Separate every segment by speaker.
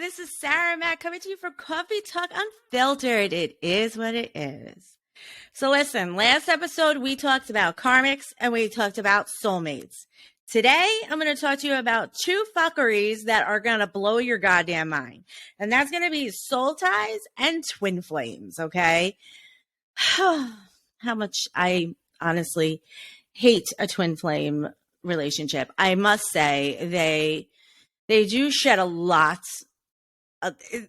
Speaker 1: this is Sarah Matt coming to you for Coffee Talk Unfiltered. It is what it is. So listen, last episode we talked about karmics and we talked about soulmates. Today, I'm going to talk to you about two fuckeries that are going to blow your goddamn mind. And that's going to be soul ties and twin flames, okay? How much I honestly hate a twin flame relationship. I must say they do shed a lot.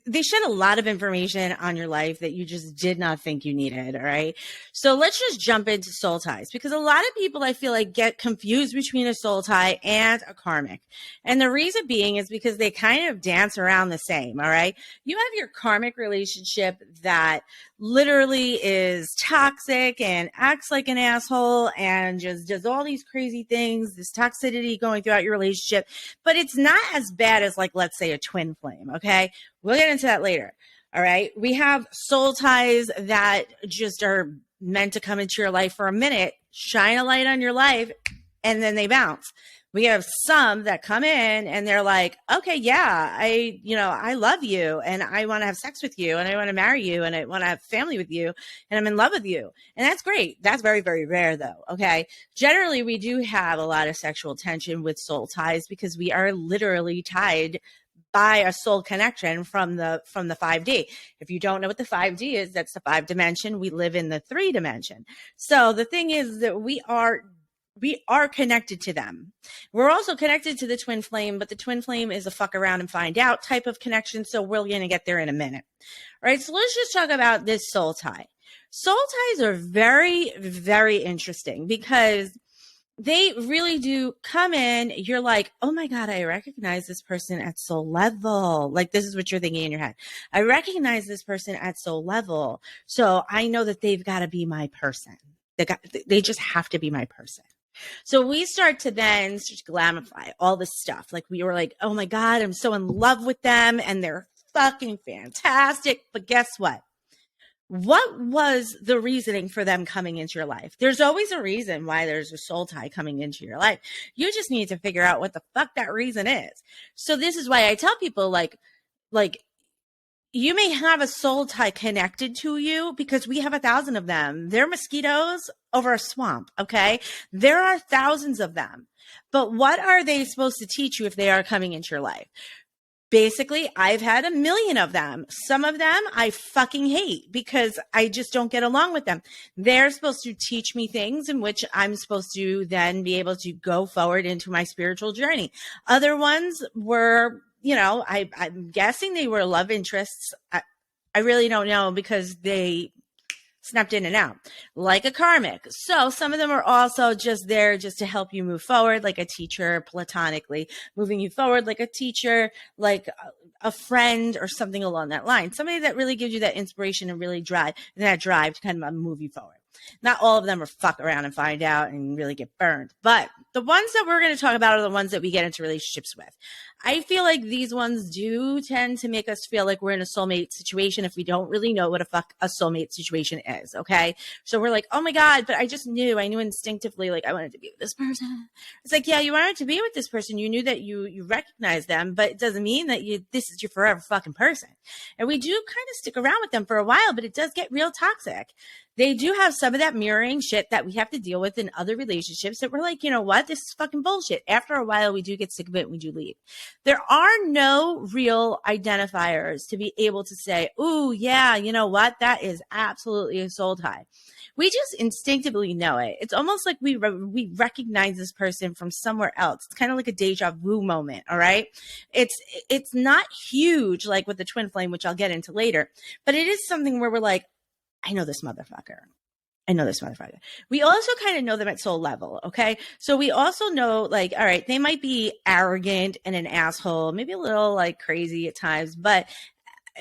Speaker 1: They shed a lot of information on your life that you just did not think you needed. All right. So let's just jump into soul ties, because a lot of people I feel like get confused between a soul tie and a karmic. And the reason being is because they kind of dance around the same. All right. You have your karmic relationship that literally is toxic and acts like an asshole and just does all these crazy things, this toxicity going throughout your relationship, but it's not as bad as, like, let's say a twin flame. Okay. We'll get into that later. All right. We have soul ties that just are meant to come into your life for a minute, shine a light on your life, and then they bounce. We have some that come in and they're like, okay, yeah, I love you and I want to have sex with you and I want to marry you and I want to have family with you and I'm in love with you. And that's great. That's very, very rare though. Okay. Generally, we do have a lot of sexual tension with soul ties because we are literally tied by a soul connection from the 5D. If you don't know what the 5D is, that's the 5 dimension. We live in the 3 dimension. So the thing is that we are connected to them. We're also connected to the twin flame, but the twin flame is a fuck around and find out type of connection. So we're going to get there in a minute. All right. So let's just talk about this soul tie. Soul ties are very, very interesting because they really do come in. You're like, oh my God, I recognize this person at soul level. Like, this is what you're thinking in your head. I recognize this person at soul level. So I know that they've got to be my person. They just have to be my person. So we start to then just glamify all this stuff. Like, we were like, oh my God, I'm so in love with them and they're fucking fantastic. But guess what? What was the reasoning for them coming into your life? There's always a reason why there's a soul tie coming into your life. You just need to figure out what the fuck that reason is. So this is why I tell people, like, you may have a soul tie connected to you because we have 1,000 of them. They're mosquitoes over a swamp. Okay. There are thousands of them, but what are they supposed to teach you if they are coming into your life? Basically, I've had 1 million of them. Some of them I fucking hate because I just don't get along with them. They're supposed to teach me things in which I'm supposed to then be able to go forward into my spiritual journey. Other ones were, I'm guessing they were love interests. I really don't know because they snapped in and out like a karmic. So some of them are also just there just to help you move forward, like a teacher, platonically moving you forward, like a teacher, like a friend or something along that line. Somebody that really gives you that inspiration and really drive to kind of move you forward. Not all of them are fuck around and find out and really get burned, but the ones that we're going to talk about are the ones that we get into relationships with. I feel like these ones do tend to make us feel like we're in a soulmate situation if we don't really know what a fuck a soulmate situation is. Okay. So we're like, oh my God, but I knew instinctively, like, I wanted to be with this person. It's like, yeah, you wanted to be with this person. You knew that you recognize them, but it doesn't mean that this is your forever fucking person. And we do kind of stick around with them for a while, but it does get real toxic. They do have some of that mirroring shit that we have to deal with in other relationships that we're like, you know what? This is fucking bullshit. After a while, we do get sick of it and we do leave. There are no real identifiers to be able to say, ooh, yeah, you know what? That is absolutely a soul tie. We just instinctively know it. It's almost like we recognize this person from somewhere else. It's kind of like a deja vu moment, all right? It's not huge like with the twin flame, which I'll get into later, but it is something where we're like, I know this motherfucker. We also kind of know them at soul level. Okay. So we also know, like, all right, they might be arrogant and an asshole, maybe a little like crazy at times, but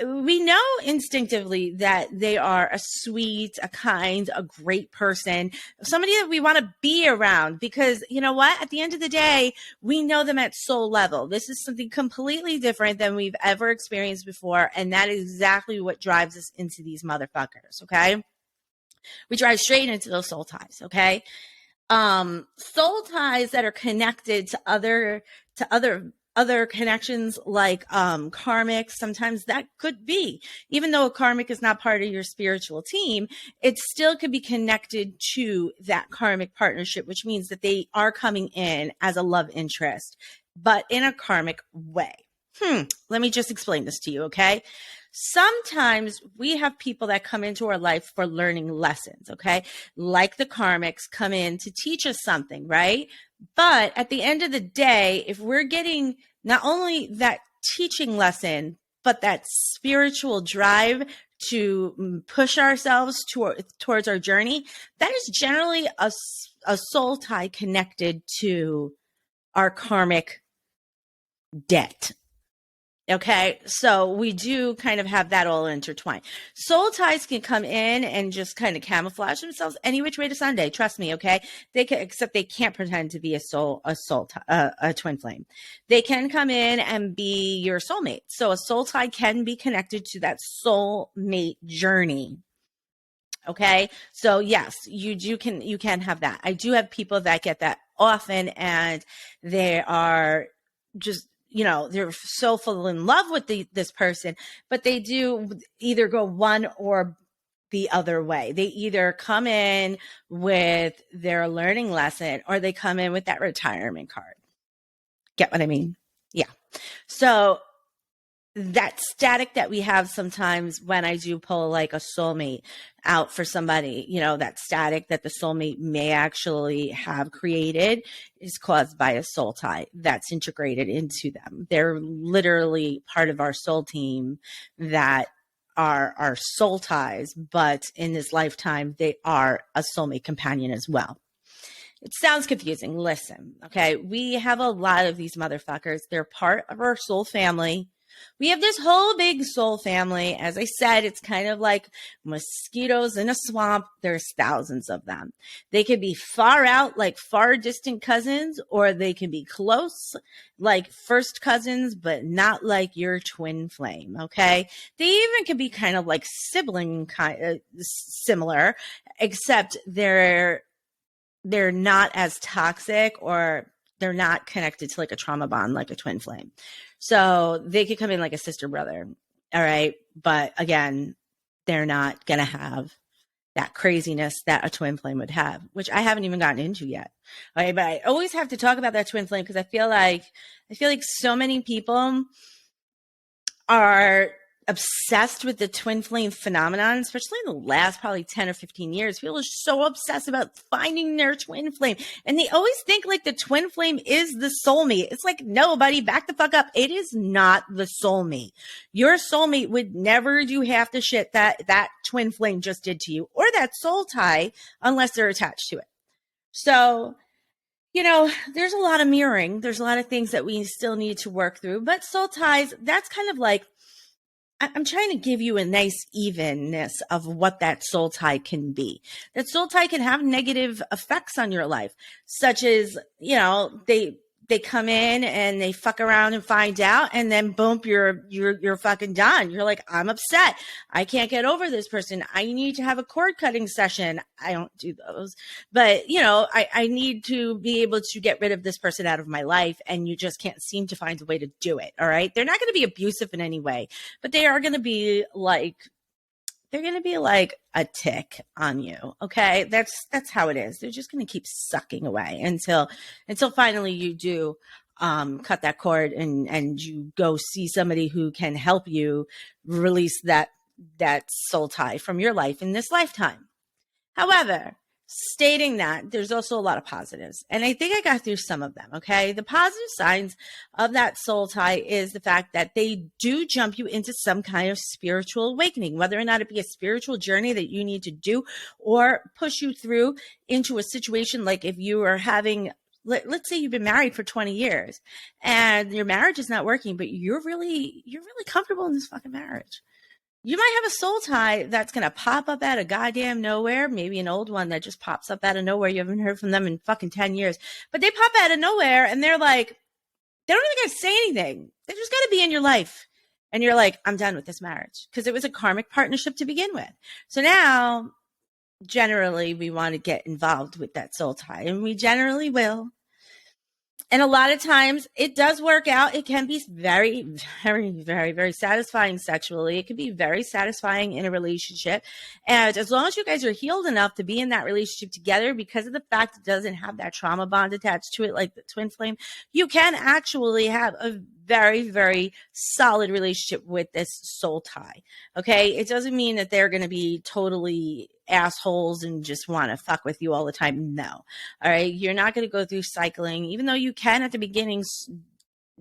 Speaker 1: we know instinctively that they are a sweet, a kind, a great person, somebody that we want to be around because, you know what? At the end of the day, we know them at soul level. This is something completely different than we've ever experienced before. And that is exactly what drives us into these motherfuckers. Okay. We drive straight into those soul ties. Okay. Soul ties that are connected to other other connections like karmic. Sometimes that could be, even though a karmic is not part of your spiritual team, it still could be connected to that karmic partnership, which means that they are coming in as a love interest, but in a karmic way. Let me just explain this to you, okay? Sometimes we have people that come into our life for learning lessons, okay? Like the karmics come in to teach us something, right? But at the end of the day, if we're getting not only that teaching lesson, but that spiritual drive to push ourselves towards our journey, that is generally a soul tie connected to our karmic debt. Okay, so we do kind of have that all intertwined. Soul ties can come in and just kind of camouflage themselves any which way to Sunday. Trust me, okay? They can, except they can't pretend to be a twin flame. They can come in and be your soulmate. So a soul tie can be connected to that soulmate journey. Okay, so yes, you can have that. I do have people that get that often, and they are just, they're so full in love with this person, but they do either go one or the other way. They either come in with their learning lesson or they come in with that retirement card. Get what I mean? Yeah. So that static that we have sometimes when I do pull like a soulmate out for somebody, that static that the soulmate may actually have created is caused by a soul tie that's integrated into them. They're literally part of our soul team that are our soul ties, but in this lifetime, they are a soulmate companion as well. It sounds confusing. Listen, okay, we have a lot of these motherfuckers. They're part of our soul family. We have this whole big soul family. As I said, it's kind of like mosquitoes in a swamp. There's thousands of them. They could be far out, like far distant cousins, or they can be close, like first cousins, but not like your twin flame, okay? They even could be kind of like sibling similar, except they're not as toxic, or they're not connected to like a trauma bond like a twin flame. So they could come in like a sister brother. All right. But again, they're not going to have that craziness that a twin flame would have, which I haven't even gotten into yet. Okay. But I always have to talk about that twin flame because I feel like so many people are obsessed with the twin flame phenomenon, especially in the last probably 10 or 15 years. People are so obsessed about finding their twin flame. And they always think like the twin flame is the soulmate. It's like, no, buddy, back the fuck up. It is not the soulmate. Your soulmate would never do half the shit that twin flame just did to you, or that soul tie, unless they're attached to it. So, there's a lot of mirroring. There's a lot of things that we still need to work through. But soul ties, that's kind of like, I'm trying to give you a nice evenness of what that soul tie can be. That soul tie can have negative effects on your life, such as, they come in and they fuck around and find out, and then boom, you're fucking done. You're like, I'm upset. I can't get over this person. I need to have a cord cutting session. I don't do those, but I need to be able to get rid of this person out of my life, and you just can't seem to find a way to do it. All right. They're not going to be abusive in any way, but they are going to be like, a tick on you. Okay. That's how it is. They're just going to keep sucking away until finally you do, cut that cord and you go see somebody who can help you release that soul tie from your life in this lifetime. However, stating that, there's also a lot of positives. And I think I got through some of them, okay? The positive signs of that soul tie is the fact that they do jump you into some kind of spiritual awakening, whether or not it be a spiritual journey that you need to do, or push you through into a situation like if you are having, let's say you've been married for 20 years and your marriage is not working, but you're really comfortable in this fucking marriage. You might have a soul tie that's going to pop up out of goddamn nowhere. Maybe an old one that just pops up out of nowhere. You haven't heard from them in fucking 10 years. But they pop out of nowhere and they're like, they don't even got to say anything. They just got to be in your life. And you're like, I'm done with this marriage. Because it was a karmic partnership to begin with. So now, generally, we want to get involved with that soul tie. And we generally will. And a lot of times it does work out. It can be very, very, very, very satisfying sexually. It can be very satisfying in a relationship. And as long as you guys are healed enough to be in that relationship together, because of the fact it doesn't have that trauma bond attached to it, like the twin flame, you can actually have a very, very solid relationship with this soul tie. Okay. It doesn't mean that they're going to be totally assholes and just want to fuck with you all the time. No. All right. You're not going to go through cycling, even though you can at the beginning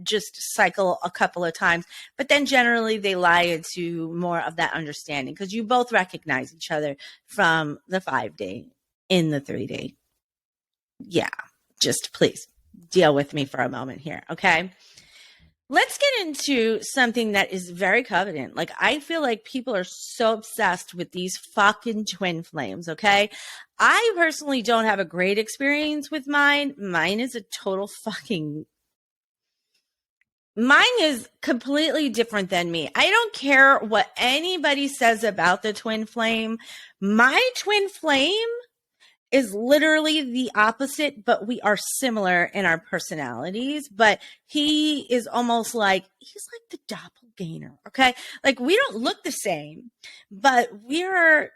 Speaker 1: just cycle a couple of times, but then generally they lie into more of that understanding because you both recognize each other from the 5-day in the 3-day. Yeah. Just please deal with me for a moment here. Okay. Let's get into something that is very covenant. Like, I feel like people are so obsessed with these fucking twin flames, okay? I personally don't have a great experience with mine. Mine is completely different than me. I don't care what anybody says about the twin flame. My twin flame is literally the opposite, but we are similar in our personalities. But he is almost like, he's like the doppelganger. Okay. Like, we don't look the same, but we have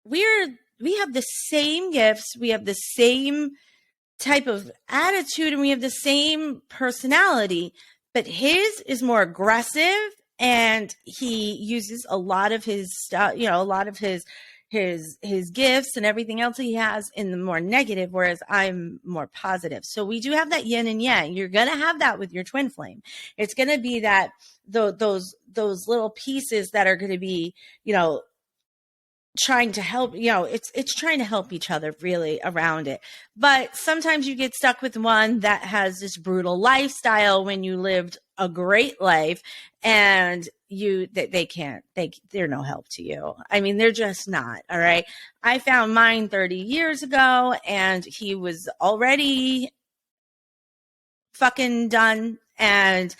Speaker 1: the same gifts. We have the same type of attitude and we have the same personality, but his is more aggressive and he uses a lot of his stuff, a lot of his gifts and everything else he has in the more negative, whereas I'm more positive. So we do have that yin and yang. You're going to have that with your twin flame. It's going to be that those little pieces that are going to be, trying to help, it's trying to help each other really around it. But sometimes you get stuck with one that has this brutal lifestyle when you lived a great life and they're no help to you. I mean, they're just not. All right. I found mine 30 years ago and he was already fucking done. And,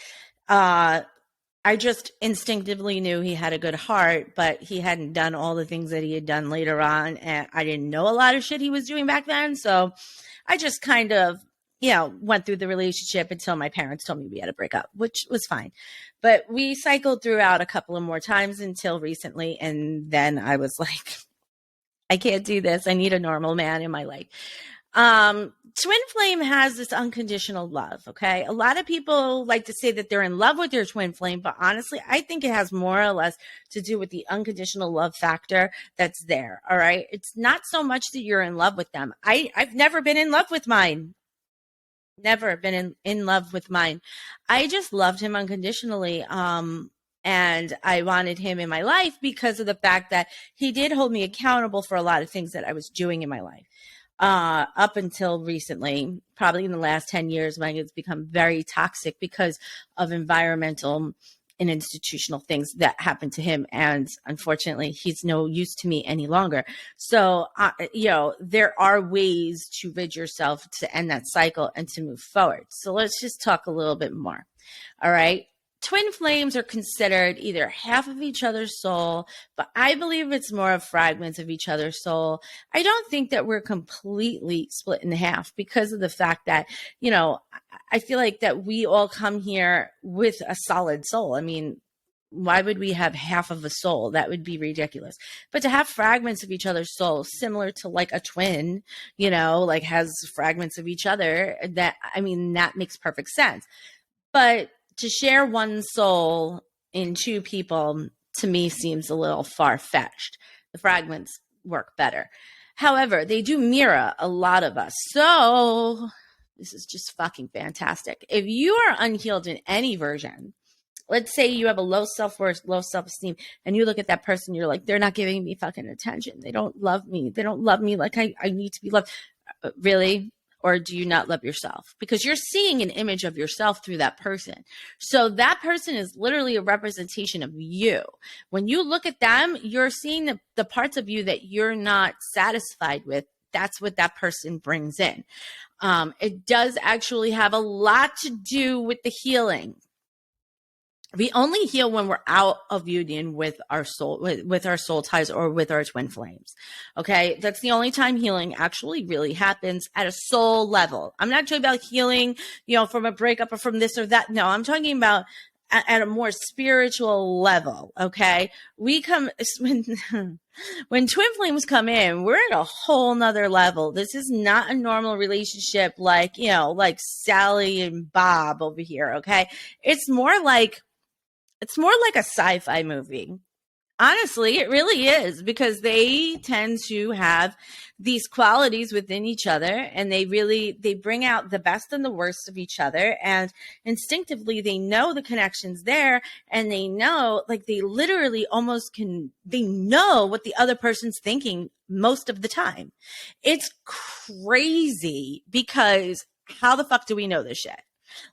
Speaker 1: I just instinctively knew he had a good heart, but he hadn't done all the things that he had done later on. And I didn't know a lot of shit he was doing back then. So I just kind of, went through the relationship until my parents told me we had to break up, which was fine. But we cycled throughout a couple of more times until recently. And then I was like, I can't do this. I need a normal man in my life. Twin flame has this unconditional love. Okay. A lot of people like to say that they're in love with their twin flame, but honestly, I think it has more or less to do with the unconditional love factor that's there. All right. It's not so much that you're in love with them. I've never been in love with mine. Never been in love with mine. I just loved him unconditionally. And I wanted him in my life because of the fact that he did hold me accountable for a lot of things that I was doing in my life. Up until recently, probably in the last 10 years, when it's become very toxic because of environmental and institutional things that happened to him. And unfortunately, he's no use to me any longer. So, there are ways to rid yourself to end that cycle and to move forward. So let's just talk a little bit more. All right. Twin flames are considered either half of each other's soul, but I believe it's more of fragments of each other's soul. I don't think that we're completely split in half because of the fact that, I feel like that we all come here with a solid soul. I mean, why would we have half of a soul? That would be ridiculous. But to have fragments of each other's soul, similar to like a twin, like has fragments of each other, that makes perfect sense. But to share one soul in two people, to me, seems a little far-fetched. The fragments work better. However, they do mirror a lot of us. So this is just fucking fantastic. If you are unhealed in any version, let's say you have a low self-worth, low self-esteem, and you look at that person, you're like, they're not giving me fucking attention. They don't love me. They don't love me like I need to be loved. Really? Or do you not love yourself? Because you're seeing an image of yourself through that person. So that person is literally a representation of you. When you look at them, you're seeing the parts of you that you're not satisfied with. That's what that person brings in. It does actually have a lot to do with the healing. We only heal when we're out of union with our soul, with our soul ties or with our twin flames. Okay. That's the only time healing actually really happens at a soul level. I'm not talking about healing, from a breakup or from this or that. No, I'm talking about at a more spiritual level. Okay. We come when twin flames come in, we're at a whole nother level. This is not a normal relationship like, like Sally and Bob over here. Okay. It's more like a sci-fi movie. Honestly, it really is, because they tend to have these qualities within each other, and they bring out the best and the worst of each other, and instinctively they know the connections there, and they know, like, they literally they know what the other person's thinking most of the time. It's crazy, because how the fuck do we know this shit?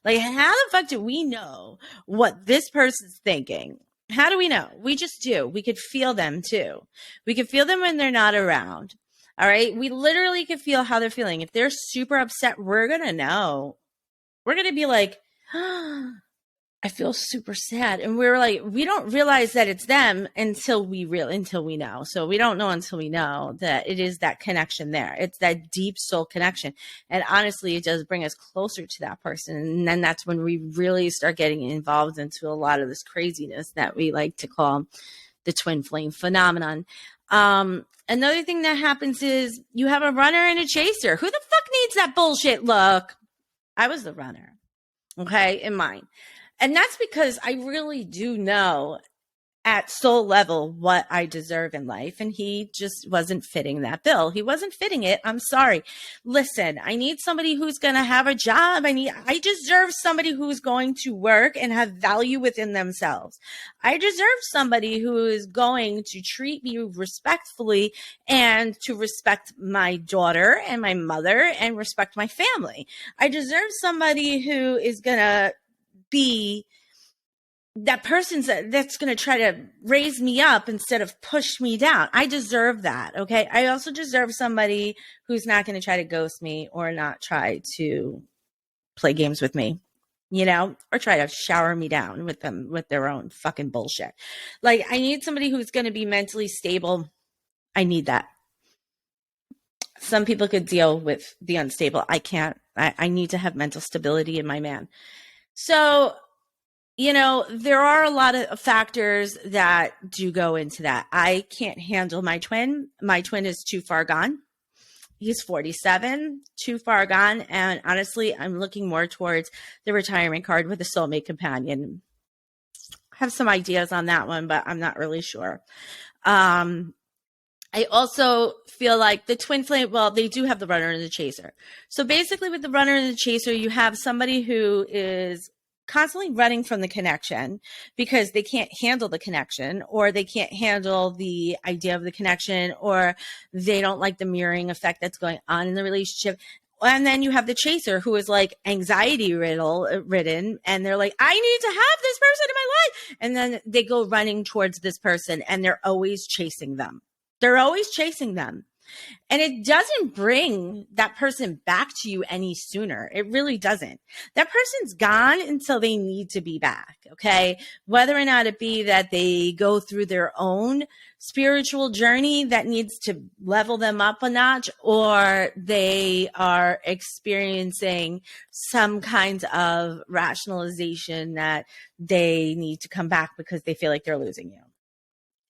Speaker 1: Like, how the fuck do we know what this person's thinking? How do we know? We just do. We could feel them too. We could feel them when they're not around. All right. We literally could feel how they're feeling. If they're super upset, we're going to know. We're going to be like, I feel super sad. And we're like, we don't realize that it's them until we know. So we don't know until we know that it is that connection there. It's that deep soul connection. And honestly, it does bring us closer to that person. And then that's when we really start getting involved into a lot of this craziness that we like to call the twin flame phenomenon. Another thing that happens is you have a runner and a chaser. Who the fuck needs that bullshit look? I was the runner. Okay. In mine. And that's because I really do know at soul level what I deserve in life. And he just wasn't fitting that bill. He wasn't fitting it. I'm sorry. Listen, I need somebody who's going to have a job. I deserve somebody who's going to work and have value within themselves. I deserve somebody who is going to treat me respectfully and to respect my daughter and my mother and respect my family. I deserve somebody who is going to be that person that's going to try to raise me up instead of push me down. I deserve that. Okay. I also deserve somebody who's not going to try to ghost me or not try to play games with me, or try to shower me down with their own fucking bullshit. Like, I need somebody who's going to be mentally stable. I need that. Some people could deal with the unstable. I can't. I need to have mental stability in my man. So, there are a lot of factors that do go into that. I can't handle my twin. My twin is too far gone. He's 47, too far gone. And honestly, I'm looking more towards the retirement card with a soulmate companion. I have some ideas on that one, but I'm not really sure. I also feel like the twin flame, well, they do have the runner and the chaser. So basically with the runner and the chaser, you have somebody who is constantly running from the connection because they can't handle the connection, or they can't handle the idea of the connection, or they don't like the mirroring effect that's going on in the relationship. And then you have the chaser who is like anxiety ridden, and they're like, I need to have this person in my life. And then they go running towards this person, and they're always chasing them. They're always chasing them. And it doesn't bring that person back to you any sooner. It really doesn't. That person's gone until they need to be back. Okay. Whether or not it be that they go through their own spiritual journey that needs to level them up a notch, or they are experiencing some kind of rationalization that they need to come back because they feel like they're losing you.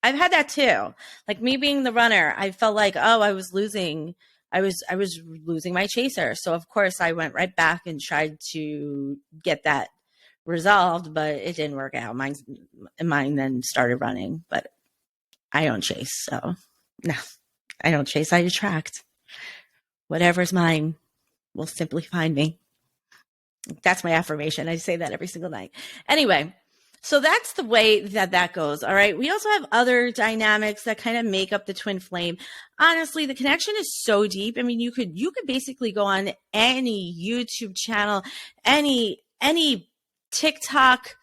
Speaker 1: I've had that too. Like me being the runner, I felt like, I was losing my chaser. So of course I went right back and tried to get that resolved, but it didn't work out. Mine then started running, but I don't chase. So no, I don't chase. I attract. Whatever's mine will simply find me. That's my affirmation. I say that every single night. Anyway. So that's the way that goes. All right. We also have other dynamics that kind of make up the twin flame. Honestly, the connection is so deep. I mean, you could basically go on any YouTube channel, any TikTok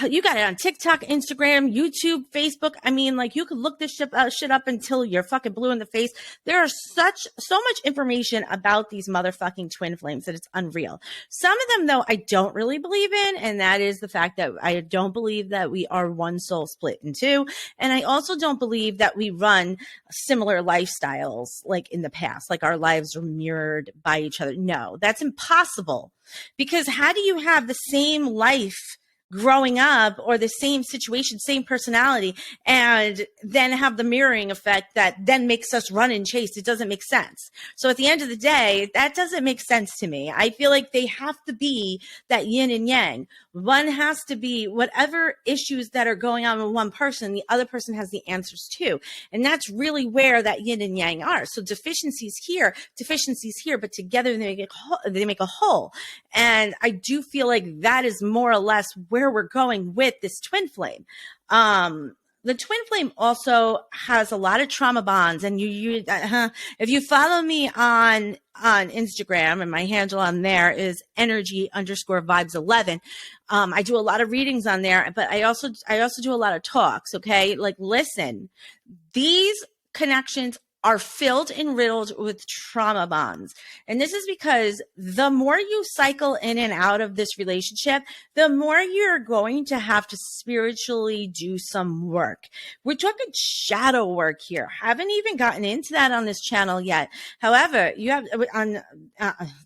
Speaker 1: You got it on TikTok, Instagram, YouTube, Facebook. I mean, like, you could look this shit up until you're fucking blue in the face. There are so much information about these motherfucking twin flames that it's unreal. Some of them, though, I don't really believe in, and that is the fact that I don't believe that we are one soul split in two, and I also don't believe that we run similar lifestyles like in the past, like our lives are mirrored by each other. No, that's impossible, because how do you have the same life growing up or the same situation, same personality, and then have the mirroring effect that then makes us run and chase? It doesn't make sense. So at the end of the day, that doesn't make sense to me. I feel like they have to be that yin and yang. One has to be whatever issues that are going on with one person, the other person has the answers to. And that's really where that yin and yang are. So deficiencies here, but together they make a whole. And I do feel like that is more or less where we're going with this twin flame. The twin flame also has a lot of trauma bonds, and if you follow me on Instagram, and my handle on there is energy_vibes11. I do a lot of readings on there, but I also do a lot of talks. Okay, like, listen, these connections are filled and riddled with trauma bonds. And this is because the more you cycle in and out of this relationship, the more you're going to have to spiritually do some work. We're talking shadow work here. Haven't even gotten into that on this channel yet. However, you have on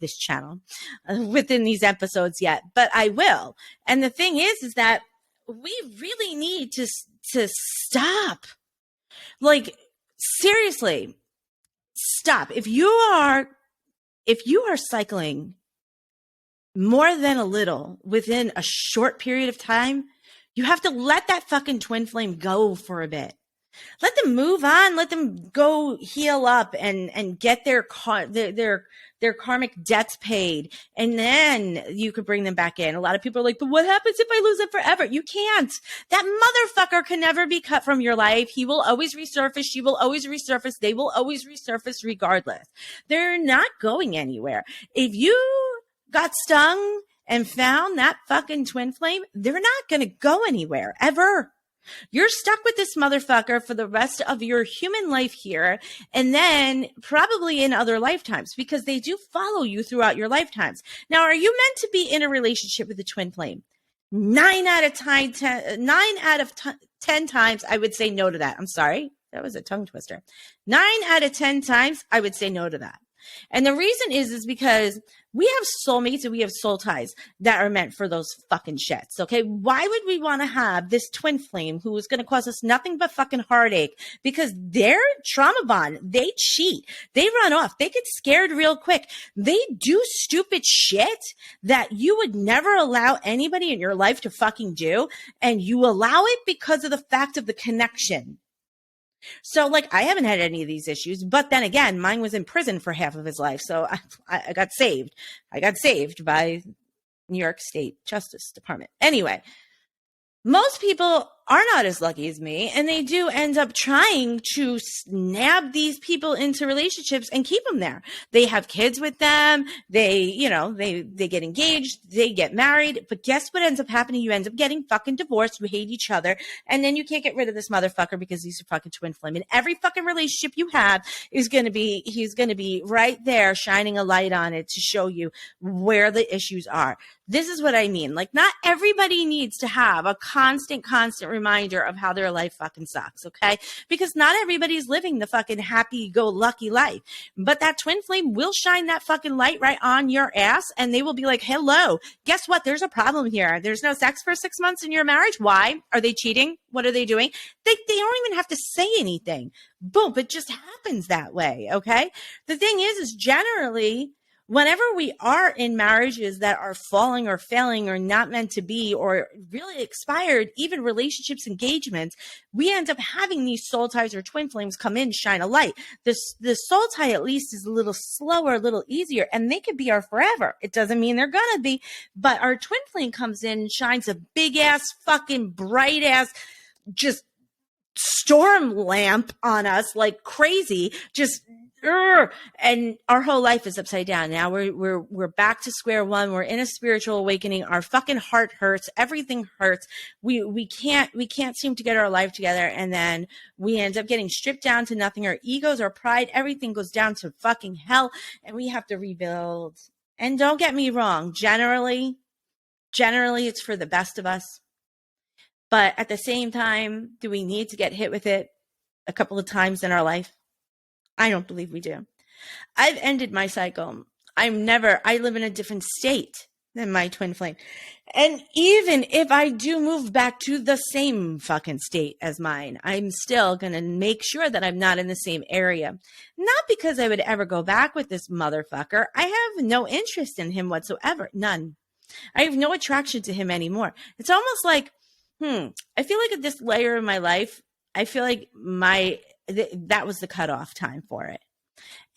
Speaker 1: this channel within these episodes yet, but I will. And the thing is that we really need to stop. Like, seriously, stop. If you are cycling more than a little within a short period of time, you have to let that fucking twin flame go for a bit. Let them move on. Let them go heal up and get their karmic debts paid. And then you could bring them back in. A lot of people are like, but what happens if I lose it forever? You can't. That motherfucker can never be cut from your life. He will always resurface. She will always resurface. They will always resurface regardless. They're not going anywhere. If you got stung and found that fucking twin flame, they're not going to go anywhere ever. You're stuck with this motherfucker for the rest of your human life here, and then probably in other lifetimes, because they do follow you throughout your lifetimes. Now, are you meant to be in a relationship with a twin flame? 9 out of 10 times, I would say no to that. I'm sorry. That was a tongue twister. 9 out of 10 times, I would say no to that. And the reason is because we have soulmates and we have soul ties that are meant for those fucking shits. Okay. Why would we want to have this twin flame who is going to cause us nothing but fucking heartache? Because they're trauma bond. They cheat. They run off. They get scared real quick. They do stupid shit that you would never allow anybody in your life to fucking do. And you allow it because of the fact of the connection. So, like, I haven't had any of these issues, but then again, mine was in prison for half of his life. So I got saved. I got saved by New York State Justice Department. Anyway, most people are not as lucky as me, and they do end up trying to snap these people into relationships and keep them there. They have kids with them. They get engaged. They get married. But guess what ends up happening? You end up getting fucking divorced. You hate each other. And then you can't get rid of this motherfucker because he's a fucking twin flame. And every fucking relationship you have he's going to be right there shining a light on it to show you where the issues are. This is what I mean. Like, not everybody needs to have a constant reminder of how their life fucking sucks, okay? Because not everybody's living the fucking happy-go-lucky life. But that twin flame will shine that fucking light right on your ass, and they will be like, hello, guess what? There's a problem here. There's no sex for 6 months in your marriage. Why? Are they cheating? What are they doing? They don't even have to say anything. Boom, it just happens that way, okay? The thing is generally, whenever we are in marriages that are falling or failing or not meant to be or really expired, even relationships, engagements, we end up having these soul ties or twin flames come in, shine a light. The soul tie at least is a little slower, a little easier, and they could be our forever. It doesn't mean they're going to be, but our twin flame comes in and shines a big ass, fucking bright ass, just storm lamp on us like crazy, just and our whole life is upside down. Now we're back to square one. We're in a spiritual awakening. Our fucking heart hurts. Everything hurts. We can't seem to get our life together, and then we end up getting stripped down to nothing. Our egos, our pride, everything goes down to fucking hell, and we have to rebuild. And don't get me wrong, generally it's for the best of us. But at the same time, do we need to get hit with it a couple of times in our life? I don't believe we do. I've ended my cycle. I live in a different state than my twin flame. And even if I do move back to the same fucking state as mine, I'm still going to make sure that I'm not in the same area. Not because I would ever go back with this motherfucker. I have no interest in him whatsoever. None. I have no attraction to him anymore. It's almost like, I feel like at this layer of my life, I feel like that was the cutoff time for it.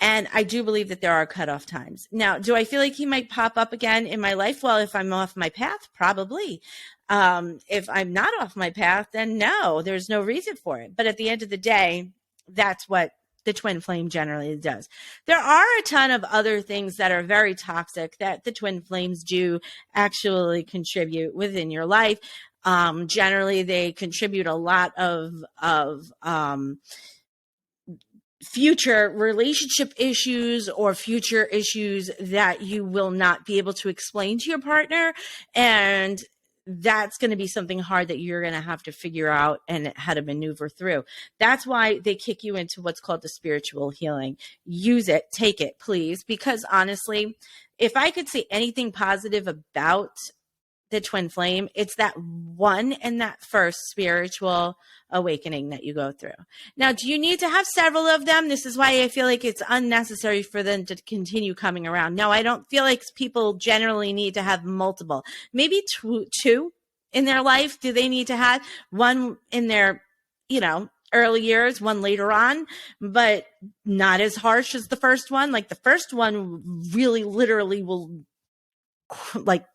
Speaker 1: And I do believe that there are cutoff times. Now, do I feel like he might pop up again in my life? Well, if I'm off my path, probably. If I'm not off my path, then no, there's no reason for it. But at the end of the day, that's what the twin flame generally does. There are a ton of other things that are very toxic that the twin flames do actually contribute within your life. Generally, they contribute a lot of future relationship issues or future issues that you will not be able to explain to your partner. And that's going to be something hard that you're going to have to figure out and how to maneuver through. That's why they kick you into what's called the spiritual healing. Use it, take it, please. Because honestly, if I could say anything positive about the twin flame, it's that one and that first spiritual awakening that you go through. Now, do you need to have several of them? This is why I feel like it's unnecessary for them to continue coming around. No, I don't feel like people generally need to have multiple. Maybe two in their life. Do they need to have one in their, early years, one later on, but not as harsh as the first one? Like the first one really literally will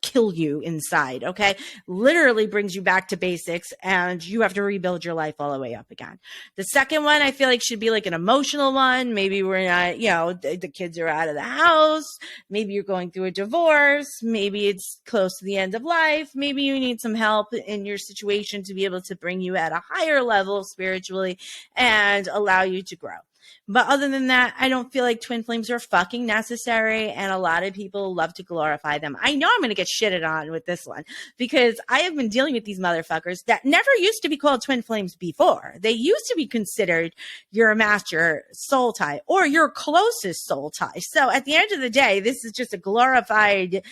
Speaker 1: kill you inside. Okay. Literally brings you back to basics and you have to rebuild your life all the way up again. The second one, I feel like should be like an emotional one. Maybe we're not, the kids are out of the house. Maybe you're going through a divorce. Maybe it's close to the end of life. Maybe you need some help in your situation to be able to bring you at a higher level spiritually and allow you to grow. But other than that, I don't feel like twin flames are fucking necessary. And a lot of people love to glorify them. I know I'm going to get shitted on with this one because I have been dealing with these motherfuckers that never used to be called twin flames before. They used to be considered your master soul tie or your closest soul tie. So at the end of the day, this is just a glorified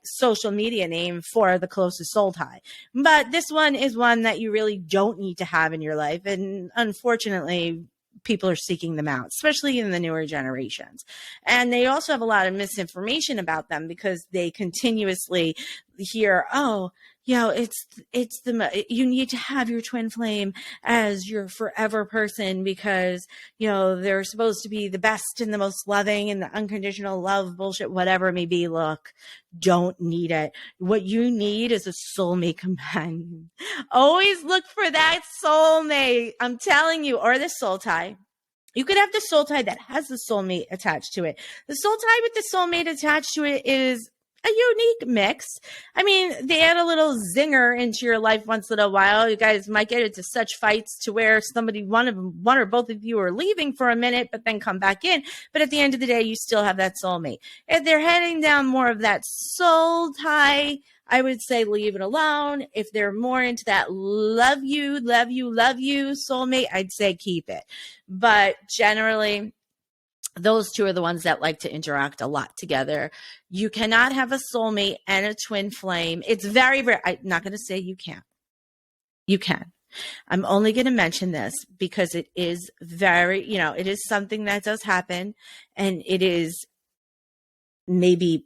Speaker 1: social media name for the closest soul tie. But this one is one that you really don't need to have in your life. And unfortunately, people are seeking them out, especially in the newer generations. And they also have a lot of misinformation about them because they continuously hear, you need to have your twin flame as your forever person because, they're supposed to be the best and the most loving and the unconditional love bullshit, whatever it may be. Look, don't need it. What you need is a soulmate companion. Always look for that soulmate. I'm telling you, or the soul tie. You could have the soul tie that has the soulmate attached to it. The soul tie with the soulmate attached to it is a unique mix. I mean, they add a little zinger into your life once in a while. You guys might get into such fights to where one or both of you are leaving for a minute, but then come back in. But at the end of the day, you still have that soulmate. If they're heading down more of that soul tie, I would say leave it alone. If they're more into that love you soulmate, I'd say keep it. But generally, those two are the ones that like to interact a lot together. You cannot have a soulmate and a twin flame. It's very, very, I'm not going to say you can't. You can. I'm only going to mention this because it is very, it is something that does happen and it is maybe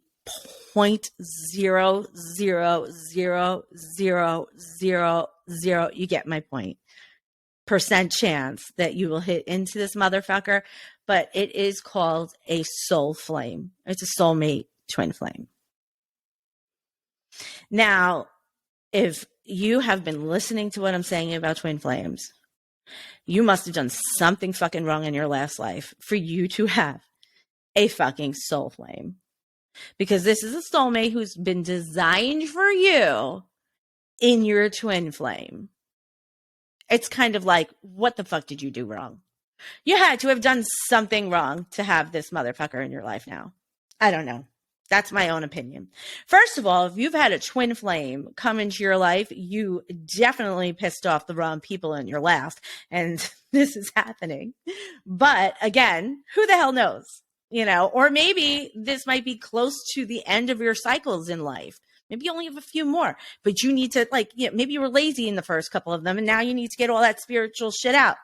Speaker 1: 0.0000000, you get my point, percent chance that you will hit into this motherfucker, but it is called a soul flame. It's a soulmate twin flame. Now, if you have been listening to what I'm saying about twin flames, You must have done something fucking wrong in your last life for you to have a fucking soul flame. Because this is a soulmate who's been designed for you in your twin flame. It's kind of like, what the fuck did you do wrong? You had to have done something wrong to have this motherfucker in your life now. I don't know. That's my own opinion. First of all, if you've had a twin flame come into your life, you definitely pissed off the wrong people in your last, and this is happening. But again, who the hell knows? You know, or maybe this might be close to the end of your cycles in life. Maybe you only have a few more, but you need to, like, you know, maybe you were lazy in the first couple of them, and now you need to get all that spiritual shit out.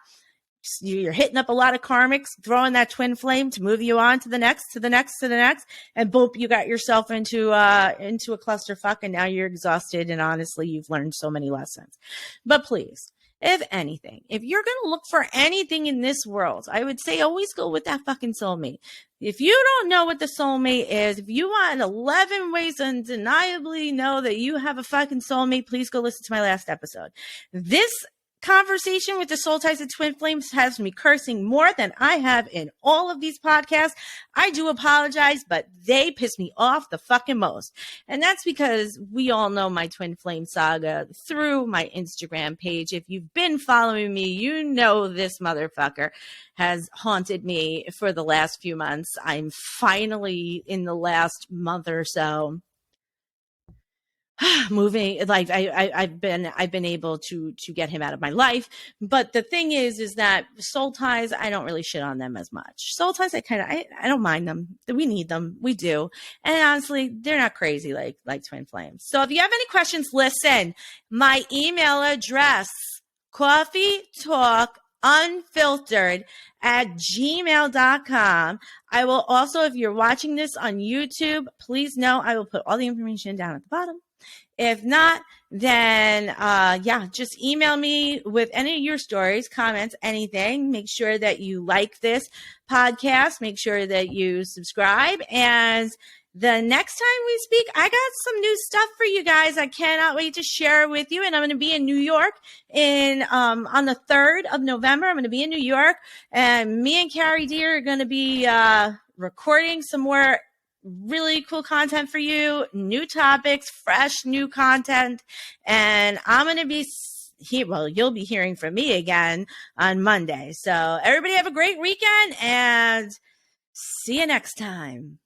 Speaker 1: You're hitting up a lot of karmics, throwing that twin flame to move you on to the next, to the next, to the next, and boop, you got yourself into a clusterfuck, and now you're exhausted. And honestly, you've learned so many lessons. But please, if anything, if you're gonna look for anything in this world, I would say always go with that fucking soulmate. If you don't know what the soulmate is, if you want 11 ways to undeniably know that you have a fucking soulmate, please go listen to my last episode. This conversation with the soul ties and twin flames has me cursing more than I have in all of these podcasts. I do apologize, but they piss me off the fucking most. And that's because we all know my twin flame saga through my Instagram page. If you've been following me, you know this motherfucker has haunted me for the last few months. I'm finally, in the last month or so, moving, like I've been able to get him out of my life. But the thing is that soul ties, I don't really shit on them as much. Soul ties, I don't mind them. We need them. We do. And honestly, they're not crazy like twin flames. So if you have any questions, listen. My email address, coffeetalkunfiltered@gmail.com. I will also, if you're watching this on YouTube, please know I will put all the information down at the bottom. If not, then just email me with any of your stories, comments, anything. Make sure that you like this podcast. Make sure that you subscribe. And the next time we speak, I got some new stuff for you guys. I cannot wait to share with you. And I'm going to be in New York on the 3rd of November. I'm going to be in New York. And me and Carrie Deer are going to be recording some more really cool content for you, new topics, fresh new content, and I'm going to be here. Well, you'll be hearing from me again on Monday. So everybody have a great weekend and see you next time.